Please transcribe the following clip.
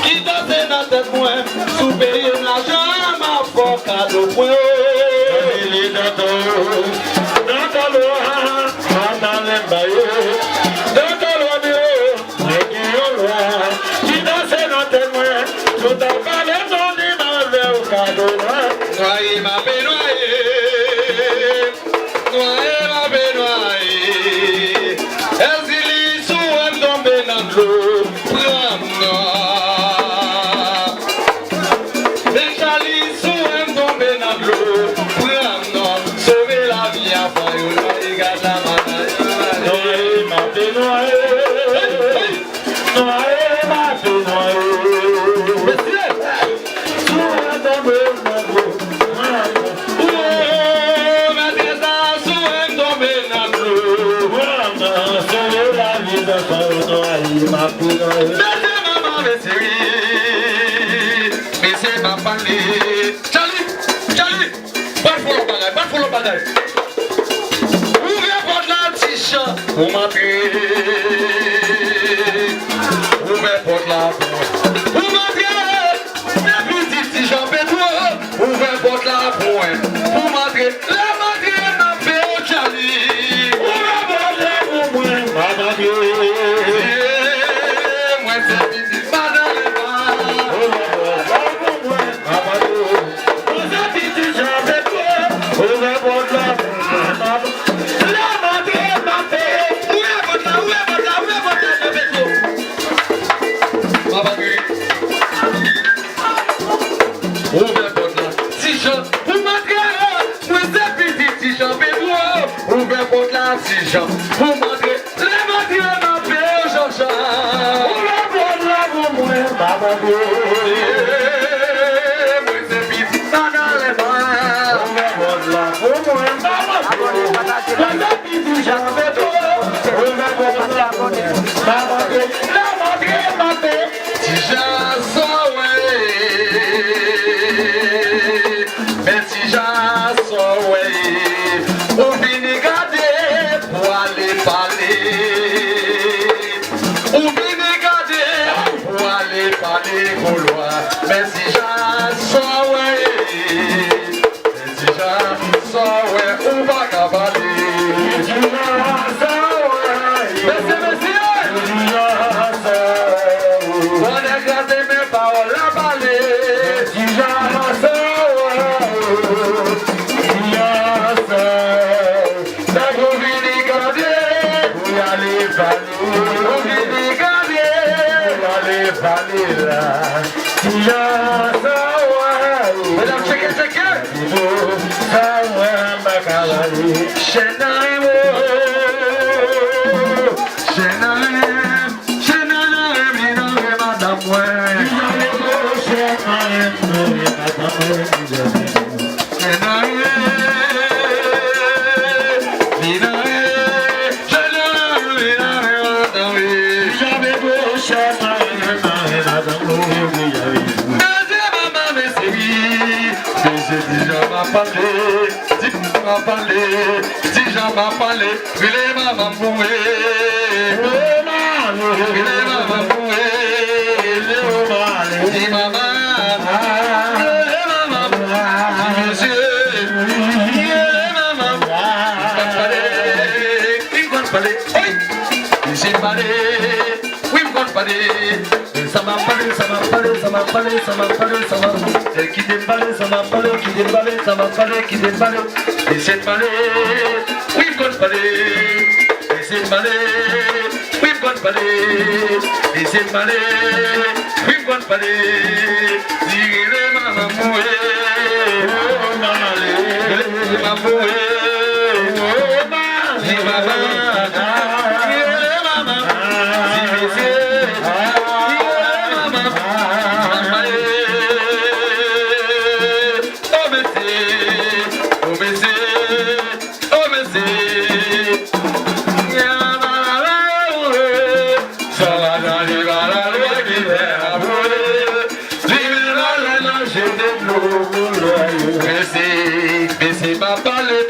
Qui danse dans tête moi, sous payer l'argent, ma foi, cadeau point. Il est dans ta loi, dans les baillots, dans ta loi, qui danse dans tête moi, sous ta palette, on est dans le cadeau. Noyé ma pénoyé, noyé ma pénoyé, est-ce qu'il est tombé dans l'eau? Pour m'entrer, ouvrez porte la pointe. Pour m'entrer, les petits gens pétrole, ouvrez porte la pointe. Pour m'entrer, la m'entrer dans Péo Charlie. Ouvrez porte la pointe, madame. Moi c'est petit, madame. Ouvrez porte la pointe, madame. Les petits gens pétrole, ouvrez porte la pointe, madame. Pour montrer les matériaux dans le pays, Jean-Jean. Pour la bonne la pour moi, maman. Moi c'est petit, pas dans les mains. Pour la bonne la pour moi, maman. La petite j'en fais trop. Pour la bonne la pour moi, maman. La matériaux dans le pays, si j'en sors, mais si j'en sors, on finit garder. Mais si j'en sors, on va cavaler. Si j'en sors, on a gardé mes paroles à baler. Si j'en sors, la gouverne garder, vous allez baler. Gouverne garder, vous allez baler là. Mesdames, checkez. Si j'en m'a parlé, il est maman bouée. Il est maman bouée. Il est maman. Monsieur. Il est maman. Il me parler. Oui, il me parler. Oui, il me parler. ça m'a parlé, ça m'a parlé, ça m'a parlé, ça m'a parlé, ça m'a parlé, qui déballe, ça m'a parlé, qui déballe, ça m'a parlé, qui déballe, et c'est parlé, oui, qu'on parle, et c'est parlé, oui, qu'on parle, et c'est parlé, oui, qu'on parle, dire maman moué, oh maman, maman moué, oh maman. Papa le